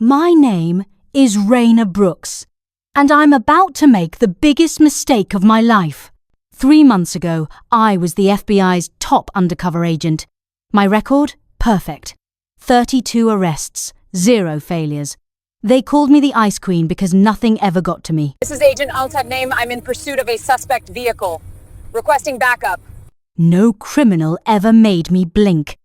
My name is Reina Brooks, and I'm about to make the biggest mistake of my life. 3 months ago, I was the FBI's top undercover agent. My record? Perfect. 32 arrests, 0 failures. They called me the Ice Queen because nothing ever got to me. This is Agent Altad name. I'm in pursuit of a suspect vehicle. Requesting backup. No criminal ever made me blink.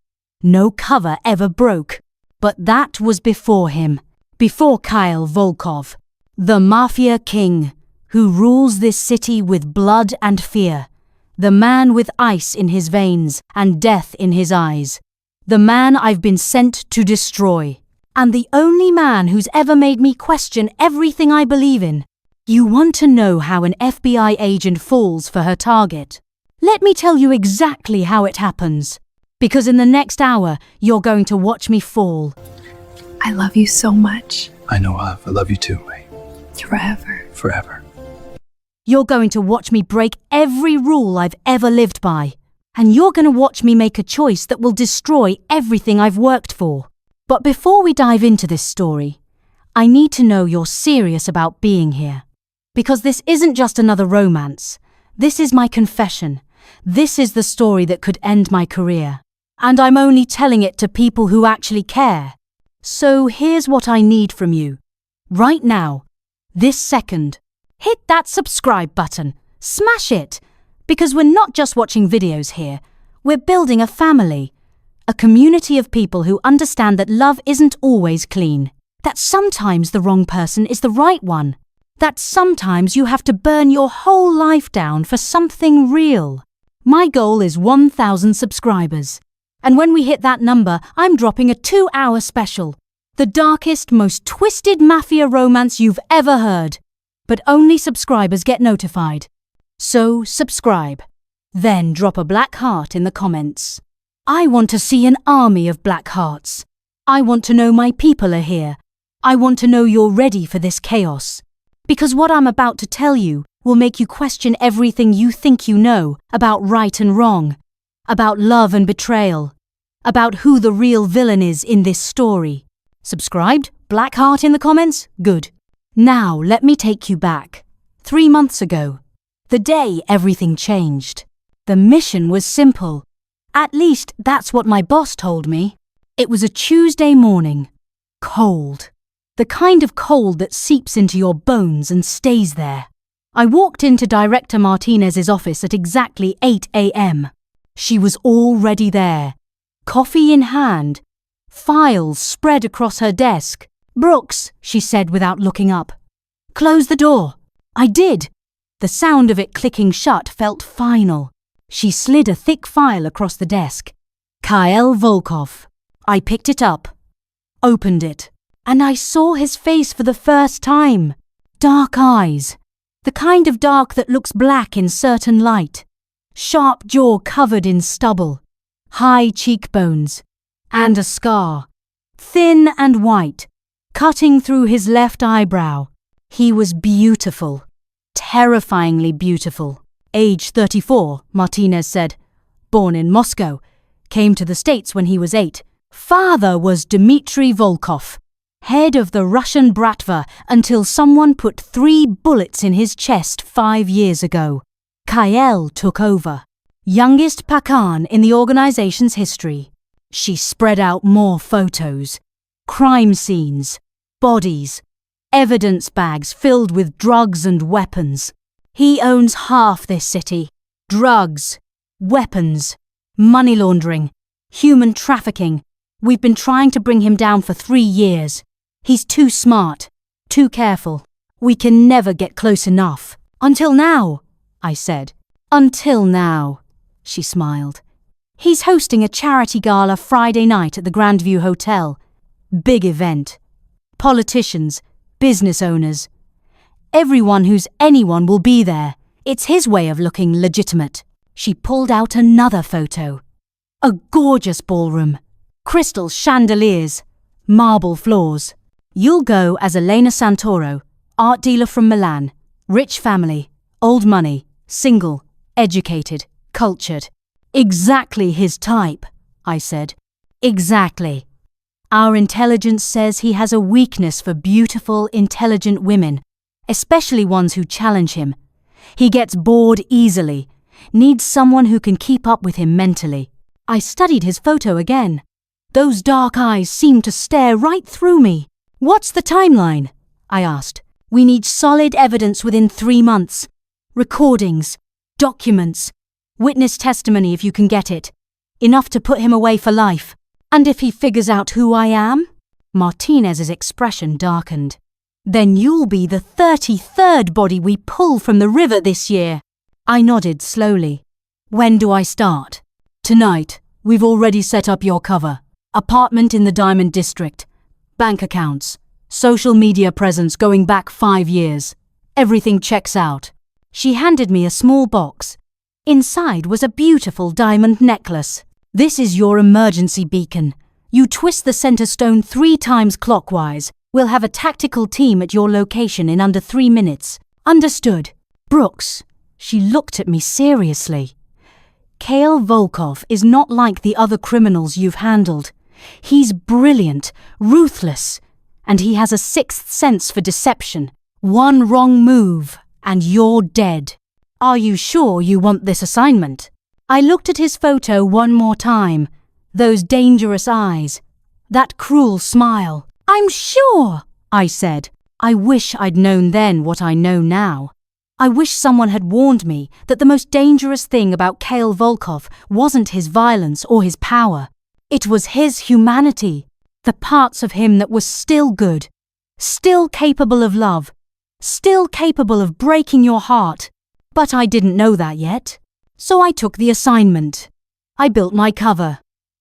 No cover ever broke. But that was before him. Before Kael Volkov, the Mafia King, who rules this city with blood and fear. The man with ice in his veins and death in his eyes. The man I've been sent to destroy. And the only man who's ever made me question everything I believe in. You want to know how an FBI agent falls for her target? Let me tell you exactly how it happens. Because in the next hour, you're going to watch me fall. I love you so much. I know, Hav. I love you too, Ray. Forever. Forever. You're going to watch me break every rule I've ever lived by. And you're going to watch me make a choice that will destroy everything I've worked for. But before we dive into this story, I need to know you're serious about being here. Because this isn't just another romance. This is my confession. This is the story that could end my career. And I'm only telling it to people who actually care. So here's what I need from you. Right now, this second, hit that subscribe button. Smash it. Because we're not just watching videos here. We're building a family. A community of people who understand that love isn't always clean. That sometimes the wrong person is the right one. That sometimes you have to burn your whole life down for something real. My goal is 1,000 subscribers. And when we hit that number, I'm dropping a 2-hour special. The darkest, most twisted mafia romance you've ever heard. But only subscribers get notified. So subscribe. Then drop a black heart in the comments. I want to see an army of black hearts. I want to know my people are here. I want to know you're ready for this chaos. Because what I'm about to tell you will make you question everything you think you know about right and wrong. About love and betrayal. About who the real villain is in this story. Subscribed? Black heart in the comments? Good. Now let me take you back. 3 months ago. The day everything changed. The mission was simple. At least that's what my boss told me. It was a Tuesday morning. Cold. The kind of cold that seeps into your bones and stays there. I walked into Director Martinez's office at exactly 8 a.m. She was already there, coffee in hand, files spread across her desk. "Brooks," she said without looking up. "Close the door." I did. The sound of it clicking shut felt final. She slid a thick file across the desk. Kael Volkov. I picked it up, opened it, and I saw his face for the first time. Dark eyes. The kind of dark that looks black in certain light. Sharp jaw covered in stubble. High cheekbones. And a scar. Thin and white. Cutting through his left eyebrow. He was beautiful. Terrifyingly beautiful. Age 34, Martinez said. Born in Moscow. Came to the States when he was 8. Father was Dmitry Volkov. Head of the Russian Bratva until someone put 3 bullets in his chest 5 years ago. Kael took over. Youngest Pakan in the organization's history. She spread out more photos. Crime scenes. Bodies. Evidence bags filled with drugs and weapons. He owns half this city. Drugs. Weapons. Money laundering. Human trafficking. We've been trying to bring him down for 3 years. He's too smart, too careful. We can never get close enough. Until now, I said. Until now, she smiled. He's hosting a charity gala Friday night at the Grandview Hotel. Big event. Politicians, business owners. Everyone who's anyone will be there. It's his way of looking legitimate. She pulled out another photo. A gorgeous ballroom. Crystal chandeliers. Marble floors. You'll go as Elena Santoro, art dealer from Milan. Rich family. Old money. Single. Educated. Cultured. Exactly his type, I said. Exactly. Our intelligence says he has a weakness for beautiful, intelligent women, especially ones who challenge him. He gets bored easily, needs someone who can keep up with him mentally. I studied his photo again. Those dark eyes seemed to stare right through me. What's the timeline? I asked. We need solid evidence within 3 months. Recordings, documents, witness testimony if you can get it. Enough to put him away for life. And if he figures out who I am? Martinez's expression darkened. Then you'll be the 33rd body we pull from the river this year. I nodded slowly. When do I start? Tonight. We've already set up your cover. Apartment in the Diamond District. Bank accounts. Social media presence going back 5 years. Everything checks out. She handed me a small box. Inside was a beautiful diamond necklace. This is your emergency beacon. You twist the center stone 3 times clockwise. We'll have a tactical team at your location in under 3 minutes. Understood. Brooks. She looked at me seriously. Kael Volkov is not like the other criminals you've handled. He's brilliant, ruthless, and he has a 6th sense for deception. One wrong move, and you're dead. Are you sure you want this assignment? I looked at his photo one more time. Those dangerous eyes. That cruel smile. I'm sure, I said. I wish I'd known then what I know now. I wish someone had warned me that the most dangerous thing about Kael Volkov wasn't his violence or his power. It was his humanity, the parts of him that were still good, still capable of love, still capable of breaking your heart. But I didn't know that yet. So I took the assignment. I built my cover.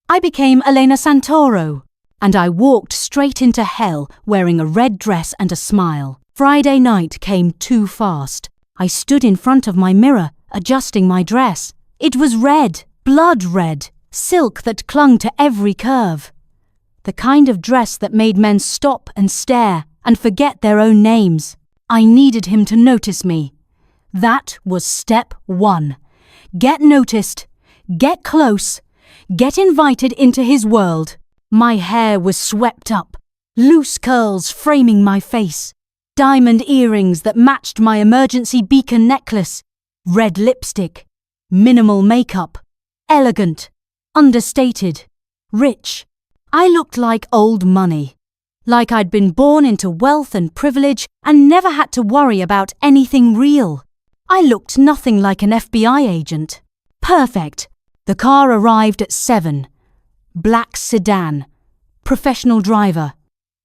I became Elena Santoro. And I walked straight into hell wearing a red dress and a smile. Friday night came too fast. I stood in front of my mirror, adjusting my dress. It was red, blood red, silk that clung to every curve. The kind of dress that made men stop and stare and forget their own names. I needed him to notice me. That was step 1. Get noticed, get close, get invited into his world. My hair was swept up, loose curls framing my face, diamond earrings that matched my emergency beacon necklace, red lipstick, minimal makeup, elegant, understated, rich. I looked like old money, like I'd been born into wealth and privilege and never had to worry about anything real. I looked nothing like an FBI agent. Perfect. The car arrived at 7. Black sedan. Professional driver.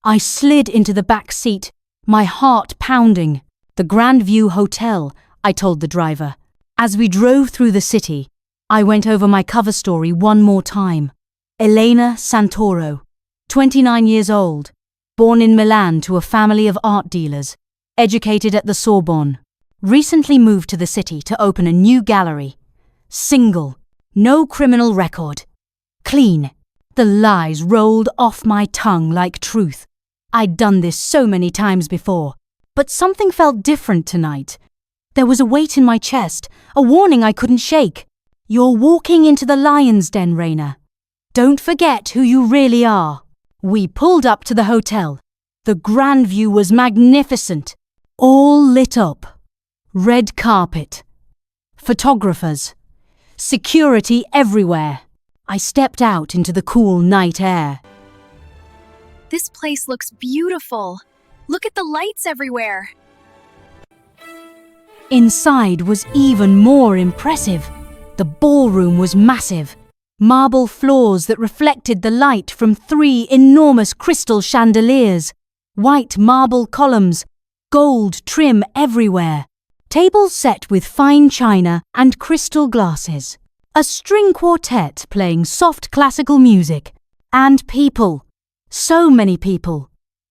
I slid into the back seat, my heart pounding. The Grandview Hotel, I told the driver. As we drove through the city, I went over my cover story one more time. Elena Santoro, 29 years old, born in Milan to a family of art dealers, educated at the Sorbonne. Recently moved to the city to open a new gallery. Single. No criminal record. Clean. The lies rolled off my tongue like truth. I'd done this so many times before, but something felt different tonight. There was a weight in my chest, a warning I couldn't shake. You're walking into the lion's den, Reina. Don't forget who you really are. We pulled up to the hotel. The Grandview was magnificent, all lit up. Red carpet. Photographers. Security everywhere. I stepped out into the cool night air. This place looks beautiful. Look at the lights everywhere. Inside was even more impressive. The ballroom was massive. Marble floors that reflected the light from 3 enormous crystal chandeliers. White marble columns. Gold trim everywhere. Tables set with fine china and crystal glasses. A string quartet playing soft classical music. And people. So many people.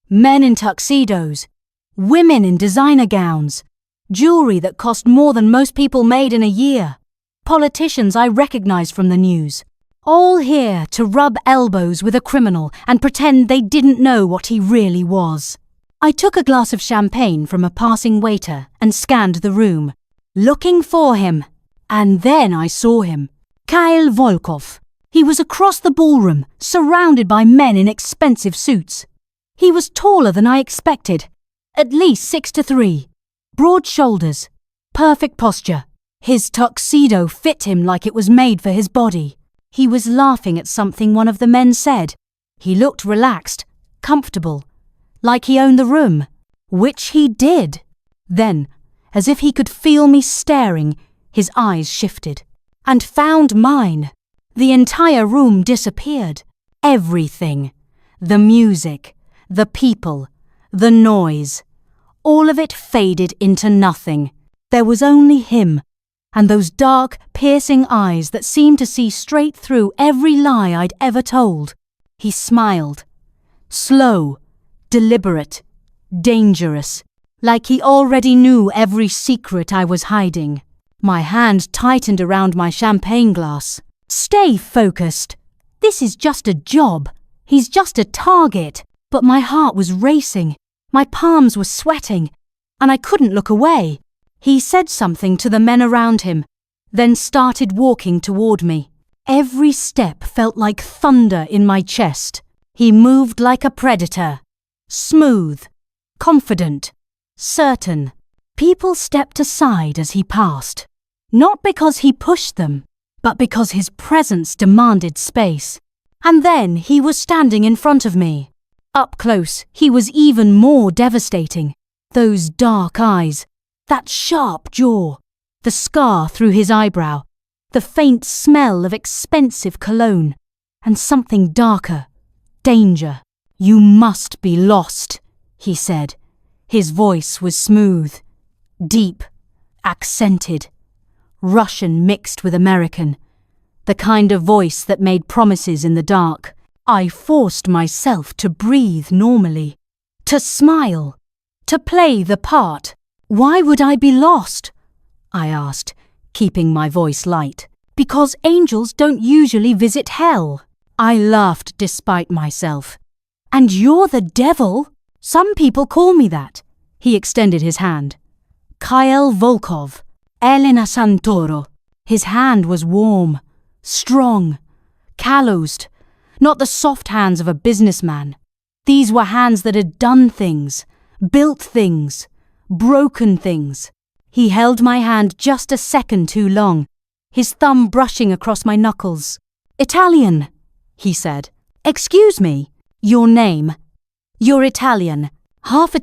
Men in tuxedos. Women in designer gowns. Jewelry that cost more than most people made in a year. Politicians I recognized from the news. All here to rub elbows with a criminal and pretend they didn't know what he really was. I took a glass of champagne from a passing waiter and scanned the room, looking for him. And then I saw him. Kael Volkov. He was across the ballroom, surrounded by men in expensive suits. He was taller than I expected, at least 6'3", broad shoulders, perfect posture. His tuxedo fit him like it was made for his body. He was laughing at something one of the men said. He looked relaxed, comfortable, like he owned the room, which he did. Then, as if he could feel me staring, his eyes shifted and found mine. The entire room disappeared. Everything. The music, the people, the noise. All of it faded into nothing. There was only him, and those dark, piercing eyes that seemed to see straight through every lie I'd ever told. He smiled. Slow, deliberate, dangerous, like he already knew every secret I was hiding. My hand tightened around my champagne glass. Stay focused. This is just a job. He's just a target. But my heart was racing. My palms were sweating, and I couldn't look away. He said something to the men around him, then started walking toward me. Every step felt like thunder in my chest. He moved like a predator. Smooth, confident, certain. People stepped aside as he passed. Not because he pushed them, but because his presence demanded space. And then he was standing in front of me. Up close, he was even more devastating. Those dark eyes, that sharp jaw, the scar through his eyebrow, the faint smell of expensive cologne, and something darker, danger. You must be lost, he said. His voice was smooth, deep, accented, Russian mixed with American, the kind of voice that made promises in the dark. I forced myself to breathe normally, to smile, to play the part. Why would I be lost? I asked, keeping my voice light. Because angels don't usually visit hell. I laughed despite myself. And you're the devil? Some people call me that. He extended his hand. Kael Volkov, Elena Santoro. His hand was warm, strong, calloused, not the soft hands of a businessman. These were hands that had done things, built things, broken things. He held my hand just a second too long, his thumb brushing across my knuckles. Italian, he said. Excuse me, your name? You're Italian, half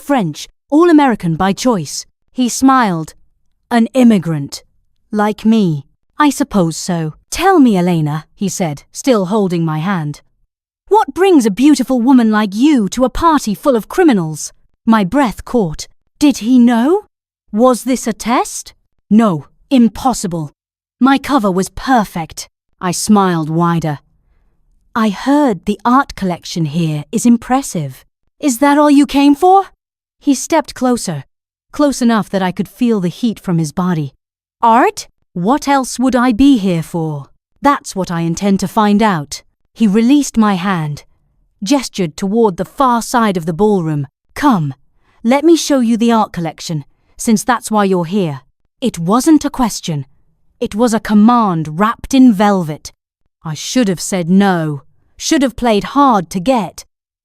French, all American by choice. He smiled. An immigrant. Like me. I suppose so. Tell me, Elena, he said, still holding my hand. What brings a beautiful woman like you to a party full of criminals? My breath caught. Did he know? Was this a test? No, impossible. My cover was perfect. I smiled wider. I heard the art collection here is impressive. Is that all you came for? He stepped closer, close enough that I could feel the heat from his body. Art? What else would I be here for? That's what I intend to find out. He released my hand, gestured toward the far side of the ballroom. Come, let me show you the art collection, since that's why you're here. It wasn't a question. It was a command wrapped in velvet. I should have said no, should have played hard to get,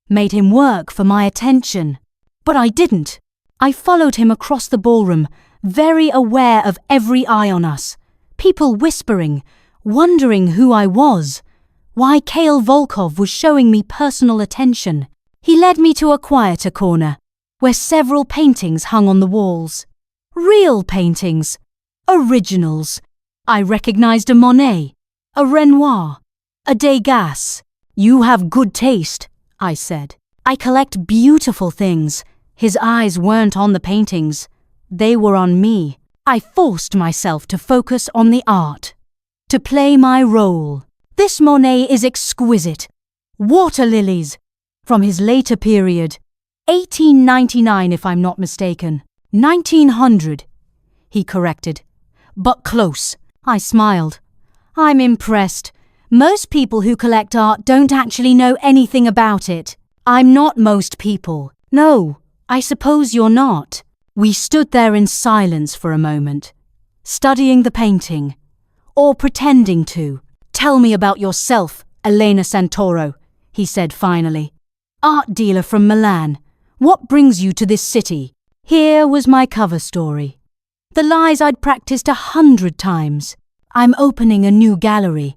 made him work for my attention. But I didn't. I followed him across the ballroom, very aware of every eye on us. People whispering, wondering who I was, why Kael Volkov was showing me personal attention. He led me to a quieter corner, where several paintings hung on the walls. Real paintings. Originals. I recognized a Monet, a Renoir, a Degas. You have good taste, I said. I collect beautiful things. His eyes weren't on the paintings. They were on me. I forced myself to focus on the art, to play my role. This Monet is exquisite. Water lilies, from his later period. 1899 if I'm not mistaken. 1900, he corrected. But close. I smiled. I'm impressed. Most people who collect art don't actually know anything about it. I'm not most people. No, I suppose you're not. We stood there in silence for a moment, studying the painting, or pretending to. Tell me about yourself, Elena Santoro, he said finally. Art dealer from Milan. What brings you to this city? Here was my cover story. The lies I'd practiced 100 times. I'm opening a new gallery,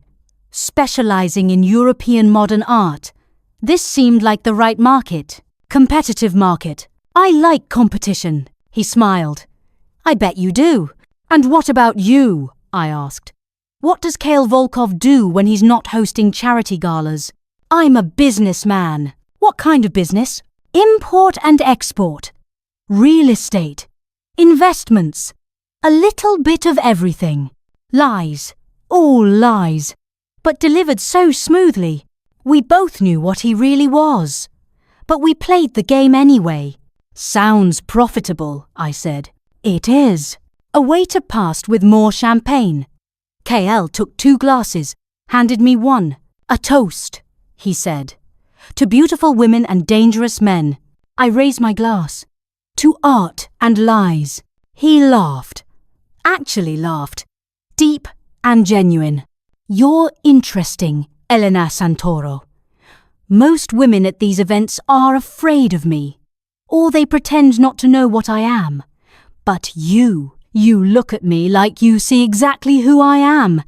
specializing in European modern art. This seemed like the right market. Competitive market. I like competition, he smiled. I bet you do. And what about you? I asked. What does Kael Volkov do when he's not hosting charity galas? I'm a businessman. What kind of business? Import and export. Real estate. Investments. A little bit of everything. Lies. All lies. But delivered so smoothly. We both knew what he really was. But we played the game anyway. Sounds profitable, I said. It is. A waiter passed with more champagne. Kael took 2 glasses, handed me one. A toast, he said. To beautiful women and dangerous men. I raised my glass. To art and lies. He laughed. Actually laughed. Deep and genuine. You're interesting, Elena Santoro. Most women at these events are afraid of me. Or they pretend not to know what I am. But you look at me like you see exactly who I am.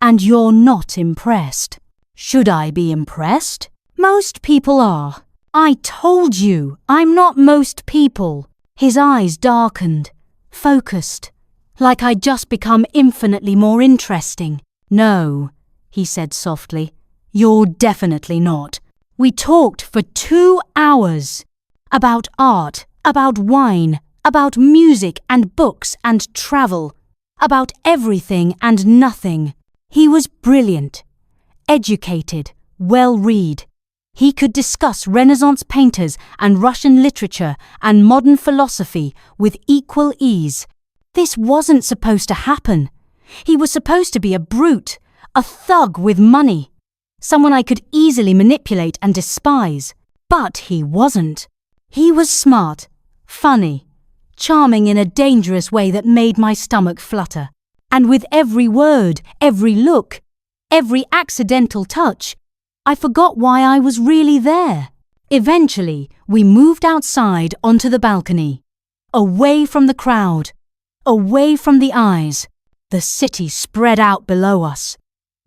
And you're not impressed. Should I be impressed? Most people are. I told you, I'm not most people. His eyes darkened, focused, like I'd just become infinitely more interesting. No, he said softly, you're definitely not. We talked for 2 hours. About art, about wine, about music and books and travel. About everything and nothing. He was brilliant, educated, well-read. He could discuss Renaissance painters and Russian literature and modern philosophy with equal ease. This wasn't supposed to happen. He was supposed to be a brute, a thug with money, someone I could easily manipulate and despise. But he wasn't. He was smart, funny, charming in a dangerous way that made my stomach flutter. And with every word, every look, every accidental touch, I forgot why I was really there. Eventually, we moved outside onto the balcony. Away from the crowd. Away from the eyes. The city spread out below us.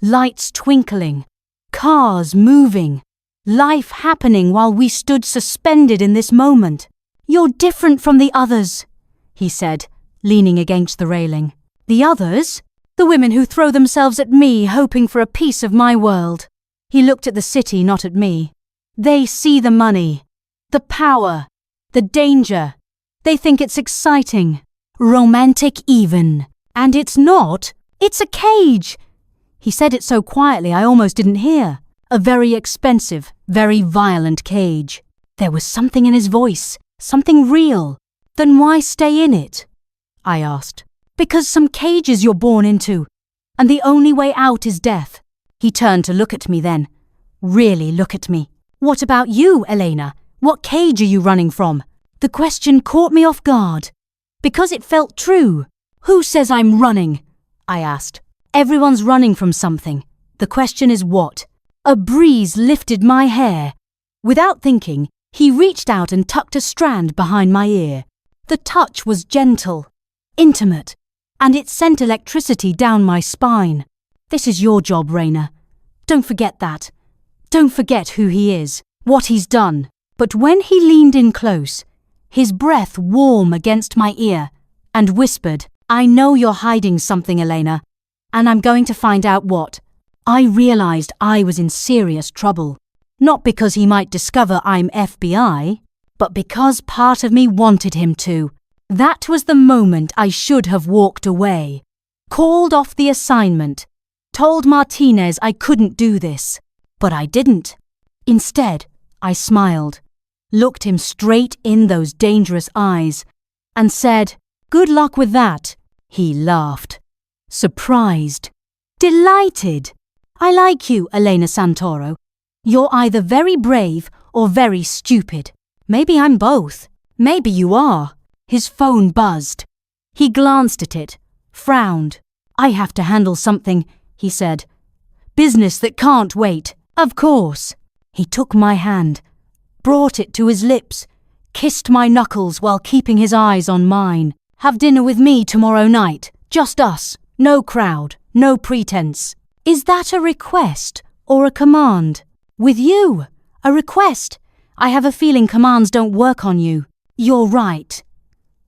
Lights twinkling. Cars moving. Life happening while we stood suspended in this moment. You're different from the others, he said, leaning against the railing. The others? The women who throw themselves at me hoping for a piece of my world. He looked at the city, not at me. They see the money, the power, the danger. They think it's exciting, romantic even. And it's not. It's a cage. He said it so quietly I almost didn't hear. A very expensive, very violent cage. There was something in his voice, something real. Then why stay in it? I asked. Because some cages you're born into, and the only way out is death. He turned to look at me then. Really look at me. What about you, Elena? What cage are you running from? The question caught me off guard. Because it felt true. Who says I'm running? I asked. Everyone's running from something. The question is what? A breeze lifted my hair. Without thinking, he reached out and tucked a strand behind my ear. The touch was gentle, intimate, and it sent electricity down my spine. This is your job, Reina. Don't forget that. Don't forget who he is, what he's done. But when he leaned in close, his breath warm against my ear, and whispered, I know you're hiding something, Elena, and I'm going to find out what. I realized I was in serious trouble. Not because he might discover I'm FBI, but because part of me wanted him to. That was the moment I should have walked away. Called off the assignment. Told Martinez I couldn't do this. But I didn't. Instead, I smiled, looked him straight in those dangerous eyes, and said, Good luck with that. He laughed. Surprised. Delighted. I like you, Elena Santoro. You're either very brave or very stupid. Maybe I'm both. Maybe you are. His phone buzzed. He glanced at it, frowned. I have to handle something, he said. Business that can't wait, of course. He took my hand, brought it to his lips, kissed my knuckles while keeping his eyes on mine. Have dinner with me tomorrow night, just us, no crowd, no pretense. Is that a request or a command? With you, a request. I have a feeling commands don't work on you. You're right.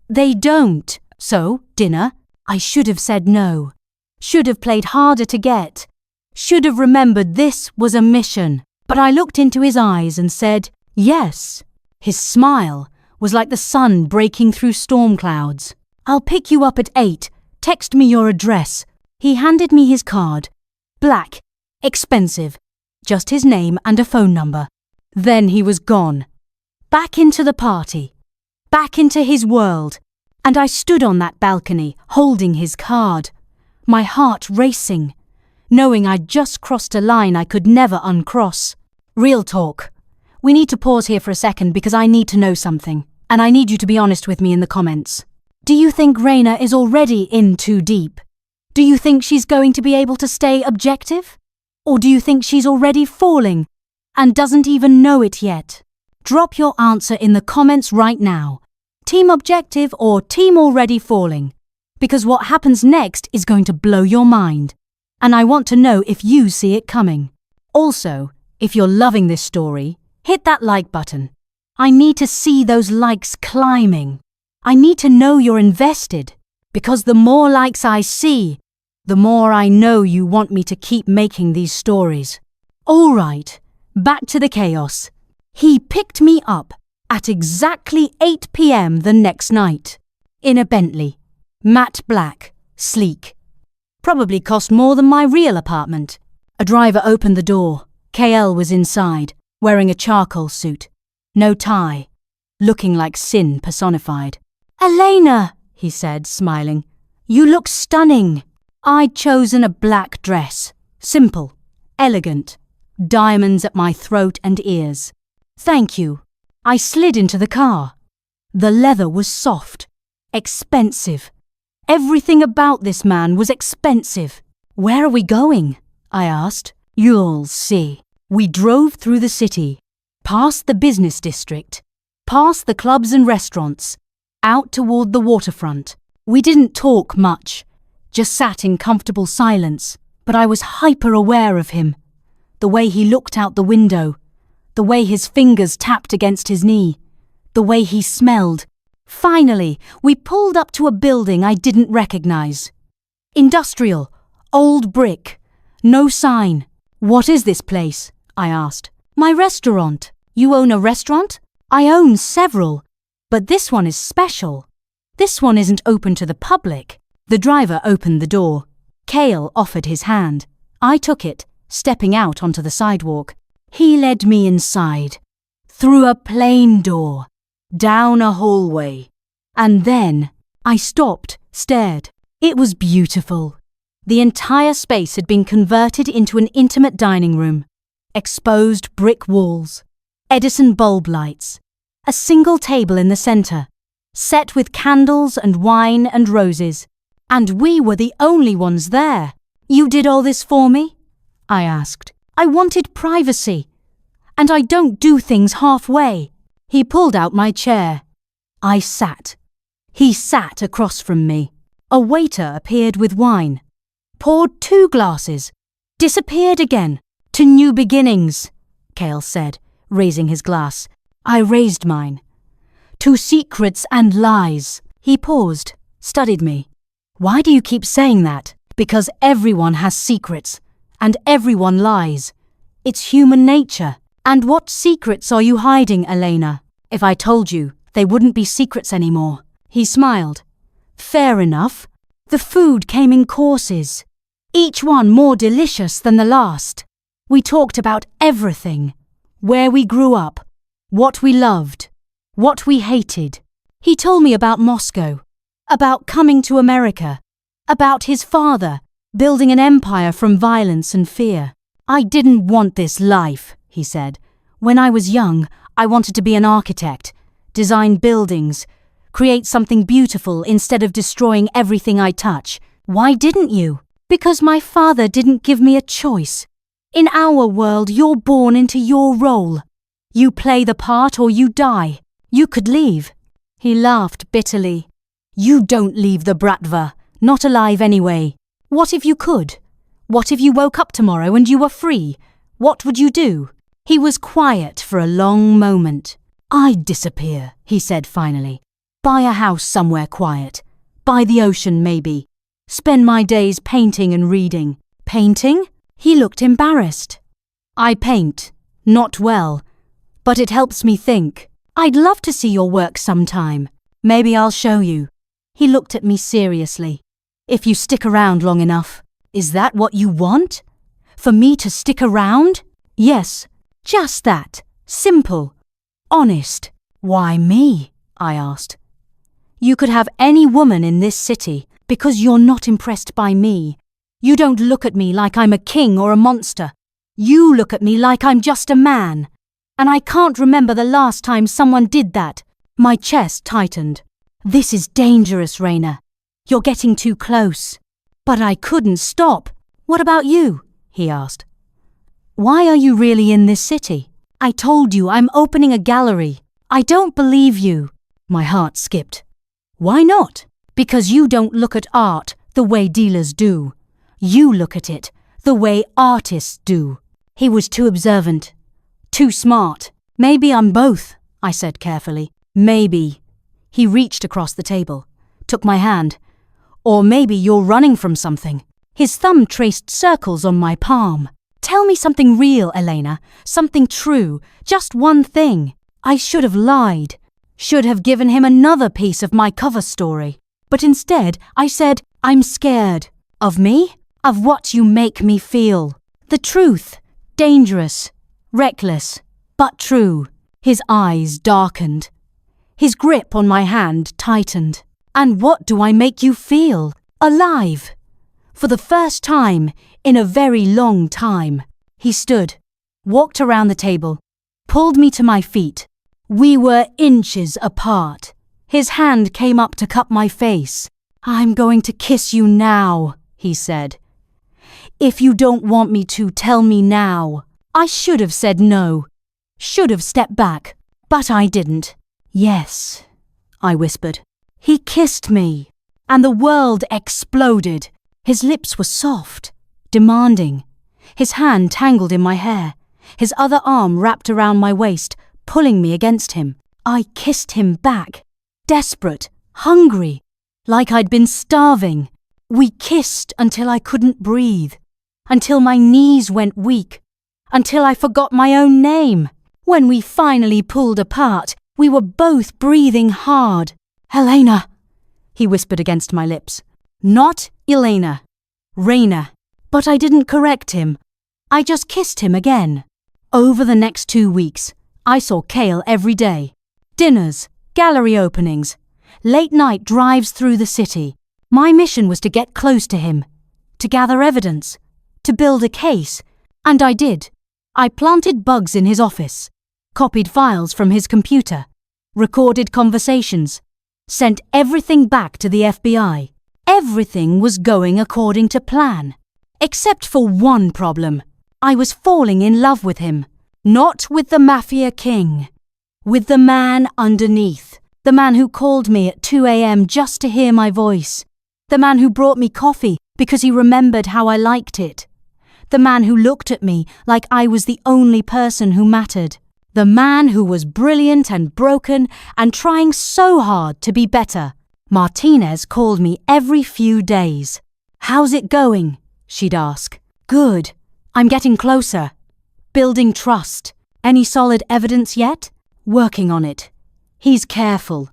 They don't. So, dinner? I should have said no. Should have played harder to get. Should have remembered this was a mission. But I looked into his eyes and said, yes. His smile was like the sun breaking through storm clouds. I'll pick you up at 8. Text me your address. He handed me his card. Black. Expensive. Just his name and a phone number. Then he was gone. Back into the party. Back into his world. And I stood on that balcony, holding his card. My heart racing, knowing I'd just crossed a line I could never uncross. Real talk. We need to pause here for a second because I need to know something. And I need you to be honest with me in the comments. Do you think Reina is already in too deep? Do you think she's going to be able to stay objective? Or do you think she's already falling and doesn't even know it yet? Drop your answer in the comments right now. Team objective or team already falling? Because what happens next is going to blow your mind. And I want to know if you see it coming. Also, if you're loving this story, hit that like button. I need to see those likes climbing. I need to know you're invested. Because the more likes I see, the more I know you want me to keep making these stories. All right, back to the chaos. He picked me up at exactly 8 p.m. the next night. In a Bentley. Matte black, sleek. Probably cost more than my real apartment. A driver opened the door. Kael was inside, wearing a charcoal suit. No tie. Looking like sin personified. Elena, he said, smiling. You look stunning. I'd chosen a black dress. Simple. Elegant. Diamonds at my throat and ears. Thank you. I slid into the car. The leather was soft. Expensive. Everything about this man was expensive. Where are we going? I asked. You'll see. We drove through the city, past the business district, past the clubs and restaurants, out toward the waterfront. We didn't talk much, just sat in comfortable silence, but I was hyper-aware of him. The way he looked out the window, the way his fingers tapped against his knee, the way he smelled. Finally, we pulled up to a building I didn't recognize. Industrial, old brick, no sign. What is this place? I asked. My restaurant. You own a restaurant? I own several, but this one is special. This one isn't open to the public. The driver opened the door. Kael offered his hand. I took it, stepping out onto the sidewalk. He led me inside, through a plain door, down a hallway. And then I stopped, stared. It was beautiful. The entire space had been converted into an intimate dining room. Exposed brick walls, Edison bulb lights, a single table in the center, set with candles and wine and roses. And we were the only ones there. You did all this for me? I asked. I wanted privacy. And I don't do things halfway. He pulled out my chair. I sat. He sat across from me. A waiter appeared with wine. Poured 2 glasses. Disappeared again. To new beginnings, Kael said, raising his glass. I raised mine. To secrets and lies. He paused, studied me. Why do you keep saying that? Because everyone has secrets, and everyone lies. It's human nature. And what secrets are you hiding, Elena? If I told you, they wouldn't be secrets anymore. He smiled. Fair enough. The food came in courses, each one more delicious than the last. We talked about everything. Where we grew up, what we loved, what we hated. He told me about Moscow, about coming to America, about his father building an empire from violence and fear. I didn't want this life, he said. When I was young, I wanted to be an architect, design buildings, create something beautiful instead of destroying everything I touch. Why didn't you? Because my father didn't give me a choice. In our world, you're born into your role. You play the part or you die. You could leave. He laughed bitterly. You don't leave the Bratva, not alive anyway. What if you could? What if you woke up tomorrow and you were free? What would you do? He was quiet for a long moment. I'd disappear, he said finally. Buy a house somewhere quiet. By the ocean, maybe. Spend my days painting and reading. Painting? He looked embarrassed. I paint. Not well. But it helps me think. I'd love to see your work sometime. Maybe I'll show you. He looked at me seriously. If you stick around long enough. Is that what you want? For me to stick around? Yes, just that. Simple. Honest. Why me? I asked. You could have any woman in this city because you're not impressed by me. You don't look at me like I'm a king or a monster. You look at me like I'm just a man. And I can't remember the last time someone did that. My chest tightened. This is dangerous, Reina. You're getting too close. But I couldn't stop. What about you? He asked. Why are you really in this city? I told you I'm opening a gallery. I don't believe you. My heart skipped. Why not? Because you don't look at art the way dealers do. You look at it the way artists do. He was too observant. Too smart. Maybe I'm both, I said carefully. Maybe. He reached across the table, took my hand. Or maybe you're running from something. His thumb traced circles on my palm. Tell me something real, Elena. Something true. Just one thing. I should have lied. Should have given him another piece of my cover story. But instead, I said, I'm scared. Of me? Of what you make me feel. The truth. Dangerous. Reckless. But true. His eyes darkened. His grip on my hand tightened. And what do I make you feel? Alive. For the first time in a very long time. He stood, walked around the table, pulled me to my feet. We were inches apart. His hand came up to cup my face. I'm going to kiss you now, he said. If you don't want me to, tell me now. I should have said no. Should have stepped back. But I didn't. Yes, I whispered. He kissed me, and the world exploded. His lips were soft, demanding. His hand tangled in my hair. His other arm wrapped around my waist, pulling me against him. I kissed him back, desperate, hungry, like I'd been starving. We kissed until I couldn't breathe, until my knees went weak, until I forgot my own name. When we finally pulled apart, we were both breathing hard. Helena, he whispered against my lips. Not Elena. Reina. But I didn't correct him. I just kissed him again. Over the next 2 weeks, I saw Kael every day. Dinners, gallery openings, late-night drives through the city. My mission was to get close to him, to gather evidence, to build a case, and I did. I planted bugs in his office, copied files from his computer, recorded conversations, sent everything back to the FBI. Everything was going according to plan. Except for one problem. I was falling in love with him. Not with the Mafia King. With the man underneath. The man who called me at 2 a.m. just to hear my voice. The man who brought me coffee because he remembered how I liked it. The man who looked at me like I was the only person who mattered. The man who was brilliant and broken and trying so hard to be better. Martinez called me every few days. How's it going? She'd ask. Good. I'm getting closer. Building trust. Any solid evidence yet? Working on it. He's careful.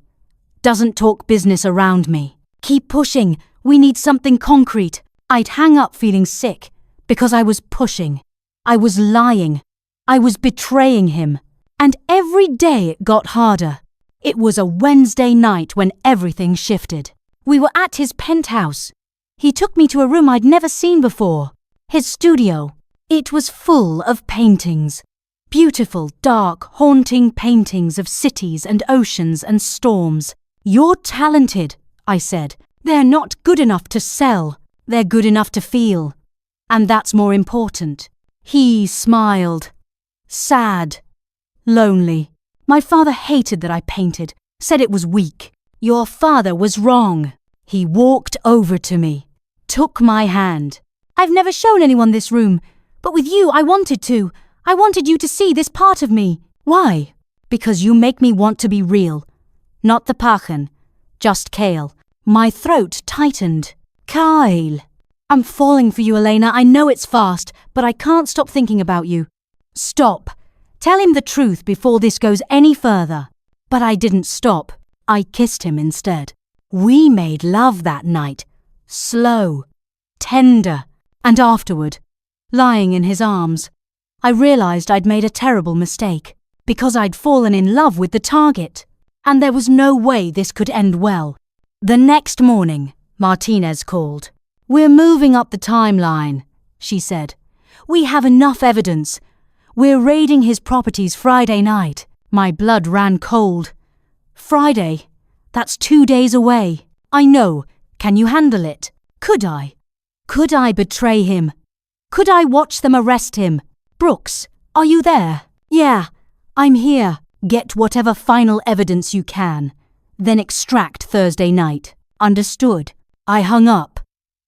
Doesn't talk business around me. Keep pushing. We need something concrete. I'd hang up feeling sick because I was pushing. I was lying. I was betraying him. And every day it got harder. It was a Wednesday night when everything shifted. We were at his penthouse. He took me to a room I'd never seen before. His studio. It was full of paintings. Beautiful, dark, haunting paintings of cities and oceans and storms. You're talented, I said. They're not good enough to sell. They're good enough to feel. And that's more important. He smiled. Sad. Lonely. My father hated that I painted, said it was weak. Your father was wrong. He walked over to me, took my hand. I've never shown anyone this room, but with you I wanted to. I wanted you to see this part of me. Why? Because you make me want to be real. Not the Pachen, just Kael. My throat tightened. Kael. I'm falling for you, Elena. I know it's fast, but I can't stop thinking about you. Stop. Tell him the truth before this goes any further. But I didn't stop. I kissed him instead. We made love that night. Slow. Tender. And afterward, lying in his arms, I realized I'd made a terrible mistake. Because I'd fallen in love with the target. And there was no way this could end well. The next morning, Martinez called. We're moving up the timeline, she said. We have enough evidence. We're raiding his properties Friday night. My blood ran cold. Friday? That's 2 days away. I know. Can you handle it? Could I? Could I betray him? Could I watch them arrest him? Brooks, are you there? Yeah, I'm here. Get whatever final evidence you can. Then extract Thursday night. Understood? I hung up.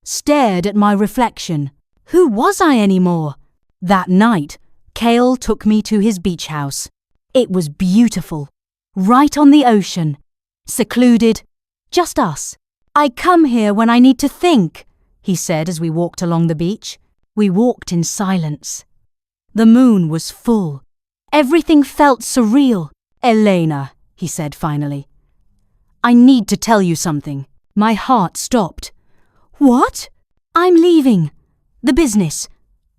Stared at my reflection. Who was I anymore? That night, Kael took me to his beach house. It was beautiful. Right on the ocean. Secluded. Just us. I come here when I need to think, he said as we walked along the beach. We walked in silence. The moon was full. Everything felt surreal. Elena, he said finally. I need to tell you something. My heart stopped. What? I'm leaving. The business.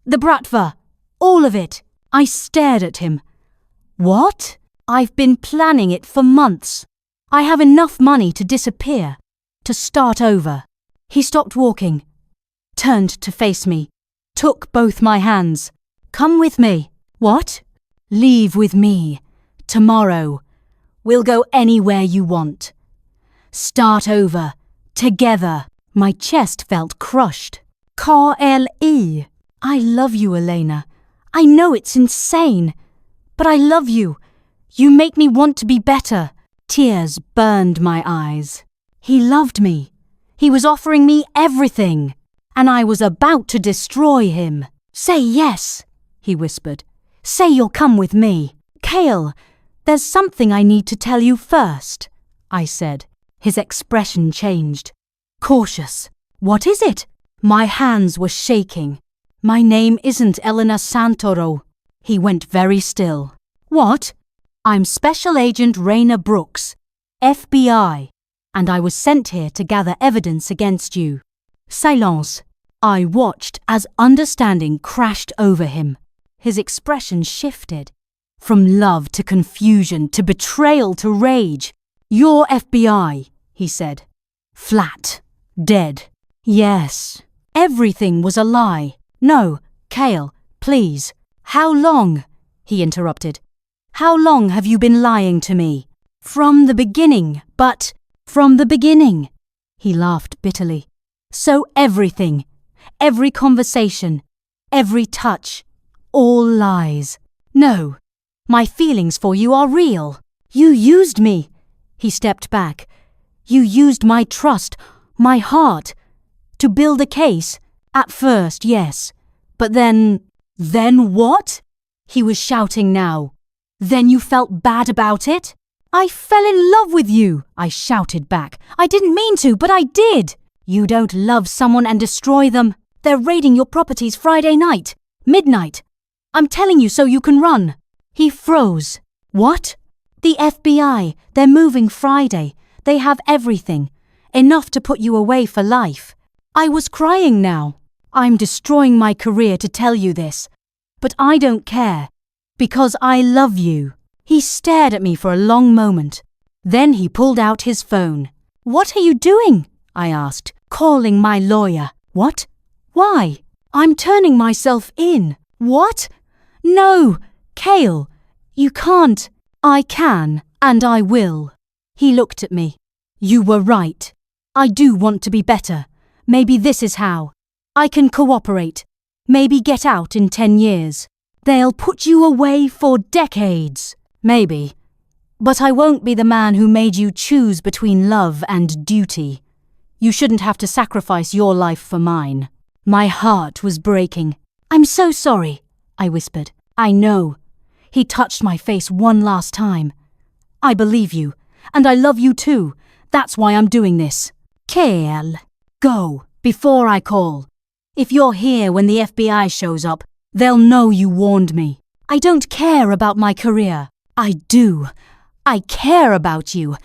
The bratva. All of it. I stared at him. What? I've been planning it for months. I have enough money to disappear. To start over. He stopped walking. Turned to face me. Took both my hands. Come with me. What? Leave with me. Tomorrow. We'll go anywhere you want. Start over. Together. My chest felt crushed. Kael. I love you, Elena. I know it's insane. But I love you. You make me want to be better. Tears burned my eyes. He loved me. He was offering me everything. And I was about to destroy him. Say yes, he whispered. Say you'll come with me. Kael, there's something I need to tell you first, I said. His expression changed. Cautious. What is it? My hands were shaking. My name isn't Elena Santoro. He went very still. What? I'm Special Agent Reina Brooks, FBI, and I was sent here to gather evidence against you. Silence. I watched as understanding crashed over him. His expression shifted. From love to confusion to betrayal to rage. You're FBI, he said. Flat. Dead. Yes. Everything was a lie. No, Kael, please. How long? He interrupted. How long have you been lying to me? From the beginning, but from the beginning. He laughed bitterly. So everything, every conversation, every touch, all lies. No, my feelings for you are real. You used me. He stepped back. You used my trust, my heart, to build a case. At first, yes. But then what? He was shouting now. Then you felt bad about it? I fell in love with you, I shouted back. I didn't mean to, but I did. You don't love someone and destroy them. They're raiding your properties Friday night, midnight. I'm telling you so you can run. He froze. What? The FBI. They're moving Friday. They have everything. Enough to put you away for life. I was crying now. I'm destroying my career to tell you this. But I don't care. Because I love you. He stared at me for a long moment. Then he pulled out his phone. What are you doing? I asked, calling my lawyer. What? Why? I'm turning myself in. What? No, Kael, you can't. I can, and I will. He looked at me. You were right. I do want to be better. Maybe this is how. I can cooperate. Maybe get out in 10 years. They'll put you away for decades. Maybe. But I won't be the man who made you choose between love and duty. You shouldn't have to sacrifice your life for mine. My heart was breaking. I'm so sorry, I whispered. I know. He touched my face one last time. I believe you, and I love you too. That's why I'm doing this. Kael, go, before I call. If you're here when the FBI shows up, they'll know you warned me. I don't care about my career. I do. I care about you.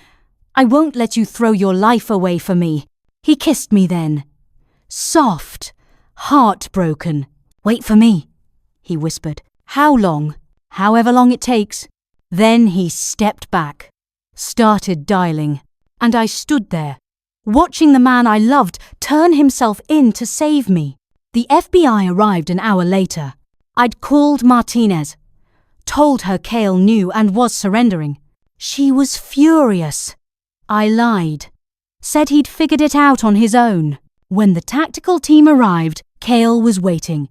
I won't let you throw your life away for me. He kissed me then. Soft, heartbroken. Wait for me, he whispered. How long? However long it takes. Then he stepped back, started dialing, and I stood there, watching the man I loved turn himself in to save me. The FBI arrived an hour later. I'd called Martinez, told her Kael knew and was surrendering. She was furious. I lied, said he'd figured it out on his own. When the tactical team arrived, Kael was waiting.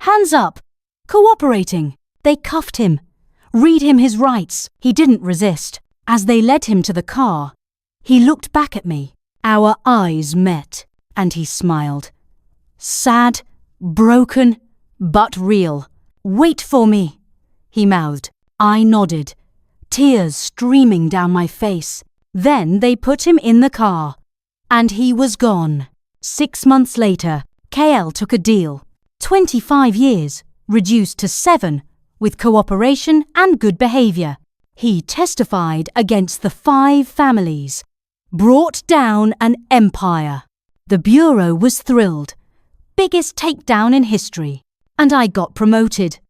Hands up, cooperating. They cuffed him, read him his rights. He didn't resist. As they led him to the car, he looked back at me. Our eyes met, and he smiled. Sad, broken, but real. Wait for me, he mouthed. I nodded, tears streaming down my face. Then they put him in the car, and he was gone. 6 months later, Kael took a deal. 25 years, reduced to 7, with cooperation and good behavior. He testified against the 5 families, brought down an empire. The Bureau was thrilled. Biggest takedown in history. And I got promoted.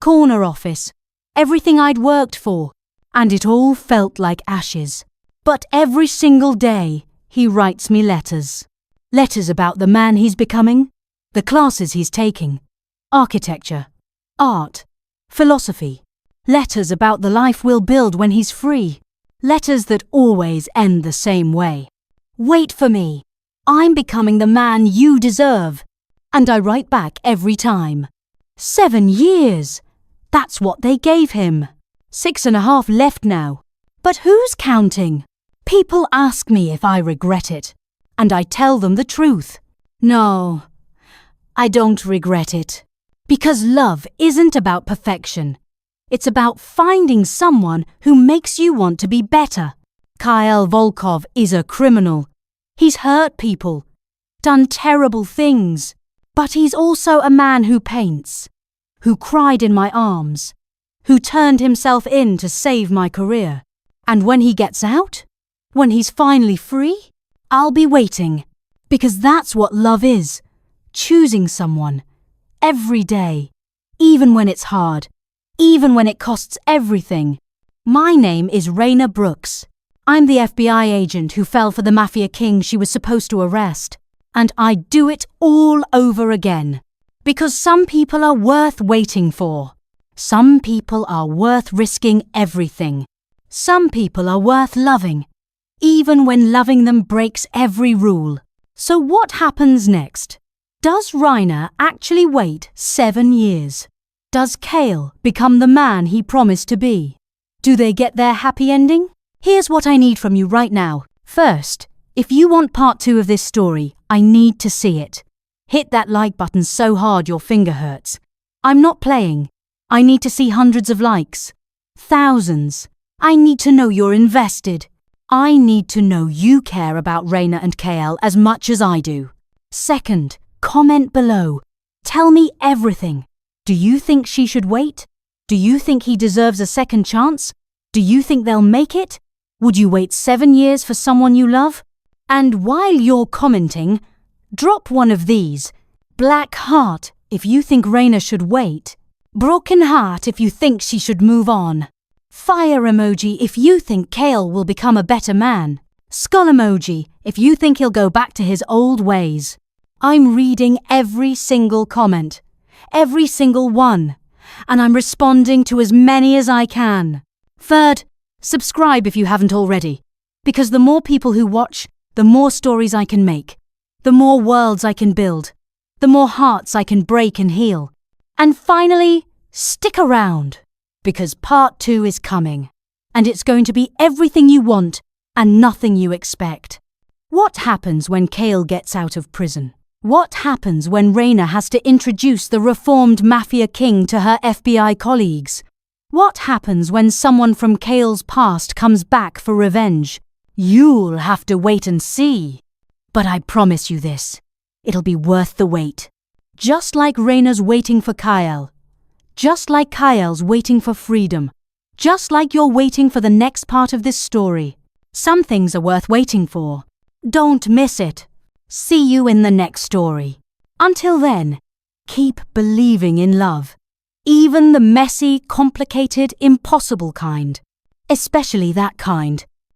Corner office. Everything I'd worked for. And it all felt like ashes. But every single day, he writes me letters. Letters about the man he's becoming, the classes he's taking, architecture, art, philosophy. Letters about the life we'll build when he's free. Letters that always end the same way. Wait for me. I'm becoming the man you deserve. And I write back every time. 7 years. That's what they gave him. 6.5 left now. But who's counting? People ask me if I regret it. And I tell them the truth. No, I don't regret it. Because love isn't about perfection. It's about finding someone who makes you want to be better. Kael Volkov is a criminal. He's hurt people, done terrible things. But he's also a man who paints, who cried in my arms, who turned himself in to save my career. And when he gets out, when he's finally free, I'll be waiting. Because that's what love is. Choosing someone. Every day. Even when it's hard. Even when it costs everything. My name is Reina Brooks. I'm the FBI agent who fell for the Mafia King she was supposed to arrest. And I'd do it all over again. Because some people are worth waiting for. Some people are worth risking everything. Some people are worth loving. Even when loving them breaks every rule. So what happens next? Does Reina actually wait 7 years? Does Kael become the man he promised to be? Do they get their happy ending? Here's what I need from you right now. First, if you want part 2 of this story, I need to see it. Hit that like button so hard your finger hurts. I'm not playing. I need to see hundreds of likes. Thousands. I need to know you're invested. I need to know you care about Reina and Kael as much as I do. Second, comment below. Tell me everything. Do you think she should wait? Do you think he deserves a second chance? Do you think they'll make it? Would you wait 7 years for someone you love? And while you're commenting, drop one of these. Black heart if you think Reina should wait. Broken heart if you think she should move on. Fire emoji if you think Kael will become a better man. Skull emoji if you think he'll go back to his old ways. I'm reading every single comment. Every single one. And I'm responding to as many as I can. Third, subscribe if you haven't already. Because the more people who watch, the more stories I can make. The more worlds I can build. the more hearts I can break and heal. And finally, stick around, because part 2 is coming, and it's going to be everything you want and nothing you expect. What happens when Kael gets out of prison? What happens when Reina has to introduce the reformed Mafia King to her FBI colleagues? What happens when someone from Kael's past comes back for revenge? You'll have to wait and see. But I promise you this, it'll be worth the wait. Just like Reina's waiting for Kael. Just like Kael's waiting for freedom. Just like you're waiting for the next part of this story. Some things are worth waiting for. Don't miss it. See you in the next story. Until then, keep believing in love. Even the messy, complicated, impossible kind. Especially that kind